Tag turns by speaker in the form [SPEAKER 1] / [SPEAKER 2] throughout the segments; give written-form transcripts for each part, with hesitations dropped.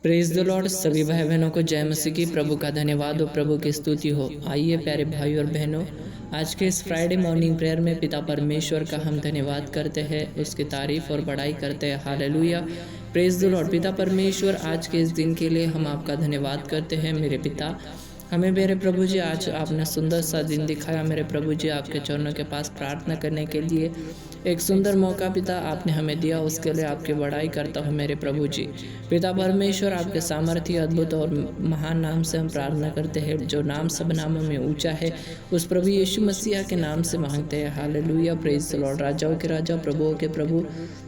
[SPEAKER 1] Praise the Lord. सभी भाई बहनों को जय मसीह की। प्रभु का धन्यवाद हो, प्रभु की स्तुति हो। आइए प्यारे भाई और बहनों, आज के इस फ्राइडे मॉर्निंग प्रेयर में पिता परमेश्वर का हम धन्यवाद करते हैं, उसकी तारीफ और बड़ाई करते हैं। Hallelujah, praise the Lord. पिता परमेश्वर, आज के इस दिन के लिए हम आपका धन्यवाद करते हैं। मेरे पिता, हमें मेरे प्रभु जी आज आपने सुंदर सा दिन दिखाया। मेरे प्रभु जी, आपके चरणों के पास प्रार्थना करने के लिए एक सुंदर मौका पिता आपने हमें दिया, उसके लिए आपकी बड़ाई करता हूँ मेरे प्रभु जी। पिता परमेश्वर, आपके सामर्थ्य, अद्भुत और महान नाम से हम प्रार्थना करते हैं, जो नाम सब नामों में ऊंचा है। उस प्रभु यीशु मसीह के नाम से मांगते हैं। Hallelujah, praise the Lord. राजाओं के राजा, प्रभुओं के प्रभु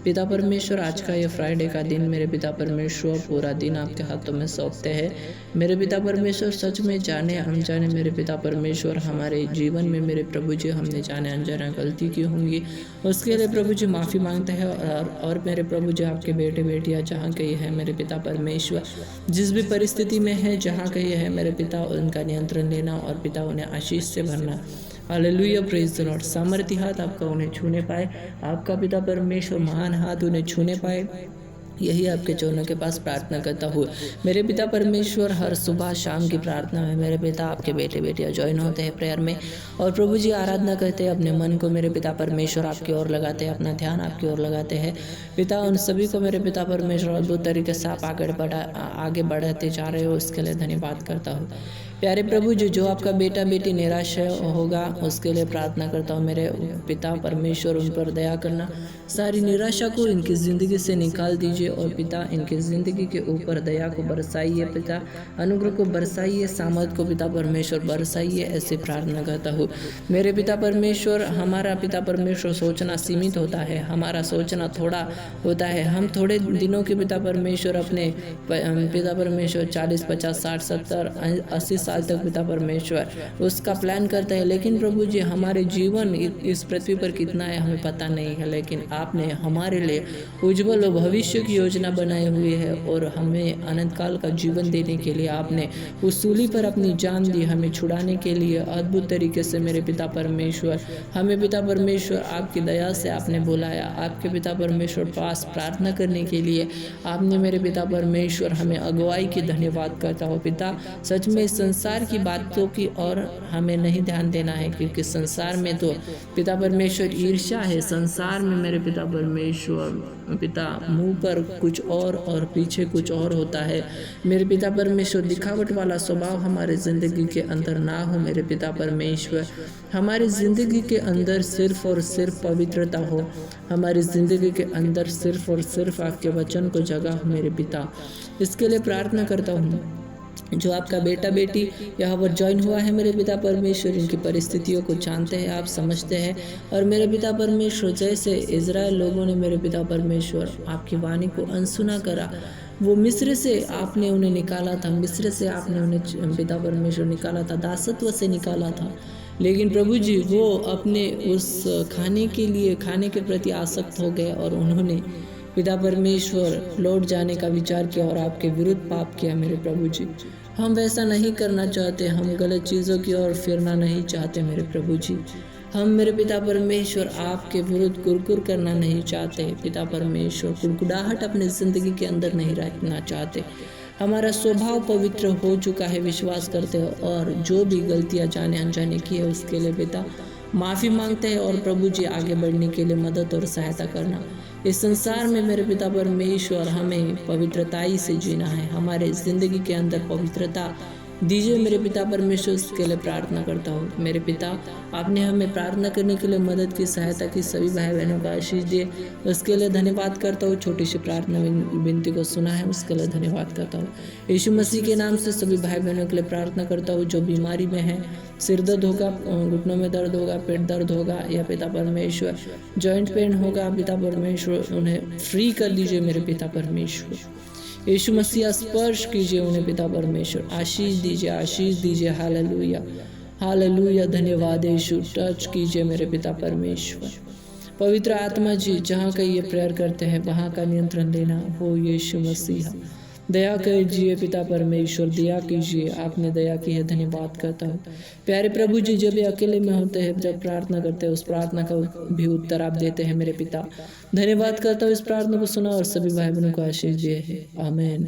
[SPEAKER 1] पिता परमेश्वर, आज का ये फ्राइडे का दिन मेरे पिता परमेश्वर पूरा दिन आपके हाथों में सौंपते हैं। मेरे पिता परमेश्वर, सच में जाने अनजाने मेरे पिता परमेश्वर हमारे जीवन में मेरे प्रभु जी हमने जाने अनजाने गलती की होंगी, उसके लिए प्रभु जी माफ़ी मांगते हैं। और मेरे प्रभु जी, आपके बेटे बेटियां जहाँ कहीं है मेरे पिता परमेश्वर, जिस भी परिस्थिति में है, जहाँ कहीं है मेरे पिता, उनका नियंत्रण लेना और पिता उन्हें आशीष से भरना। Hallelujah, praise the Lord. सामर्थ्य हाथ आपका उन्हें छूने पाए, आपका पिता परमेश्वर महान हाथ उन्हें छूने पाए, यही आपके चरणों के पास प्रार्थना करता हूँ मेरे पिता परमेश्वर। हर सुबह शाम की प्रार्थना में मेरे पिता आपके बेटे बेटियां ज्वाइन होते हैं प्रेयर में, और प्रभु जी आराधना करते हैं, अपने मन को मेरे पिता परमेश्वर आपकी ओर लगाते हैं, अपना ध्यान आपकी ओर लगाते हैं। पिता, उन सभी को मेरे पिता परमेश्वर अद्भुत तरीके से आप आगे बढ़ाते जा रहे हो, उसके लिए धन्यवाद करता हूँ। प्यारे प्रभु जी, जो आपका बेटा बेटी निराश होगा, उसके लिए प्रार्थना करता हूँ मेरे पिता परमेश्वर, उन पर दया करना, सारी निराशा को इनकी ज़िंदगी से निकाल दीजिए, और पिता इनकी ज़िंदगी के ऊपर दया को बरसाइए, पिता अनुग्रह को बरसाइए, सामर्थ को पिता परमेश्वर बरसाइए, ऐसे प्रार्थना करता हूँ मेरे पिता परमेश्वर। हमारा पिता परमेश्वर सोचना सीमित होता है, हमारा सोचना थोड़ा होता है। हम थोड़े दिनों के पिता परमेश्वर अपने पिता परमेश्वर 40, 50, 60, 70, 80 साल तक पिता परमेश्वर उसका प्लान करते हैं, लेकिन प्रभु जी हमारे जीवन इस पृथ्वी पर कितना है हमें पता नहीं है, लेकिन आपने हमारे लिए उज्जवल और भविष्य की योजना बनाई हुई है, और हमें अनंत काल का जीवन देने के लिए आपने उस सूली पर अपनी जान दी, हमें छुड़ाने के लिए अद्भुत तरीके से मेरे पिता परमेश्वर। हमें पिता परमेश्वर आपकी दया से आपने बुलाया, आपके पिता परमेश्वर पास प्रार्थना करने के लिए आपने मेरे पिता परमेश्वर हमें अगुवाई की। धन्यवाद करता हूँ पिता। सच में संसार की बातों की और हमें नहीं ध्यान देना है, क्योंकि संसार में तो पिता परमेश्वर ईर्ष्या है। संसार में मेरे पिता परमेश्वर पिता मुंह पर कुछ और पीछे कुछ और होता है। मेरे पिता परमेश्वर दिखावट वाला स्वभाव हमारे ज़िंदगी के अंदर ना हो मेरे पिता परमेश्वर। हमारी ज़िंदगी के अंदर सिर्फ और सिर्फ पवित्रता हो, हमारी ज़िंदगी के अंदर सिर्फ और सिर्फ आपके वचन को जगह हो मेरे पिता। इसके लिए प्रार्थना करता हूँ, जो आपका बेटा बेटी यहाँ पर ज्वाइन हुआ है मेरे पिता परमेश्वर, इनकी परिस्थितियों को जानते हैं, आप समझते हैं। और मेरे पिता परमेश्वर, जैसे इजराइल लोगों ने मेरे पिता परमेश्वर आपकी वाणी को अनसुना करा, वो मिस्र से आपने उन्हें निकाला था, मिस्र से आपने उन्हें पिता परमेश्वर निकाला था, दासत्व से निकाला था, लेकिन प्रभु जी वो अपने उस खाने के प्रति आसक्त हो गए, और उन्होंने पिता परमेश्वर लौट जाने का विचार किया और आपके विरुद्ध पाप किया मेरे प्रभु जी। हम वैसा नहीं करना चाहते, हम गलत चीज़ों की ओर फिरना नहीं चाहते मेरे प्रभु जी। हम मेरे पिता परमेश्वर आपके विरुद्ध कुरकुर करना नहीं चाहते पिता परमेश्वर, कुड़कुड़ाहट अपनी ज़िंदगी के अंदर नहीं रखना चाहते। हमारा स्वभाव पवित्र हो चुका है, विश्वास करते हो, और जो भी गलतियाँ जाने अनजाने की है उसके लिए पिता माफ़ी मांगते हैं, और प्रभु जी आगे बढ़ने के लिए मदद और सहायता करना। इस संसार में मेरे पिता परमेश्वर हमें पवित्रताई से जीना है, हमारे ज़िंदगी के अंदर पवित्रता दीजिए मेरे पिता परमेश्वर। उसके लिए प्रार्थना करता हूँ मेरे पिता। आपने हमें प्रार्थना करने के लिए मदद की, सहायता की, सभी भाई बहनों का आशीष दिए, उसके लिए धन्यवाद करता हूँ। छोटी सी प्रार्थना विनती को सुना है, उसके लिए धन्यवाद करता हूँ। यीशु मसीह के नाम से सभी भाई बहनों के लिए प्रार्थना करता हूँ, जो बीमारी में है, सिर दर्द होगा, घुटनों में दर्द होगा, पेट दर्द होगा, या पिता परमेश्वर जॉइंट पेन होगा, पिता परमेश्वर उन्हें फ्री कर दीजिए मेरे पिता परमेश्वर। यीशु मसीह स्पर्श कीजिए उन्हें पिता परमेश्वर, आशीष दीजिए। हालेलुया, हालेलुया, धन्यवाद यीशु। टच कीजिए मेरे पिता परमेश्वर। पवित्र आत्मा जी, जहाँ कहीं ये प्रेयर करते हैं वहाँ का नियंत्रण लेना हो यीशु मसीह। दया कीजिए पिता परमेश्वर, दया कीजिए, आपने दया की है, धन्यवाद करता हूँ। प्यारे प्रभु जी, जब ये अकेले में होते हैं, जब प्रार्थना करते हैं, उस प्रार्थना का भी उत्तर आप देते हैं मेरे पिता। धन्यवाद करता हूँ इस प्रार्थना को सुना और सभी भाई बहनों को आशीष दिए है। आमीन।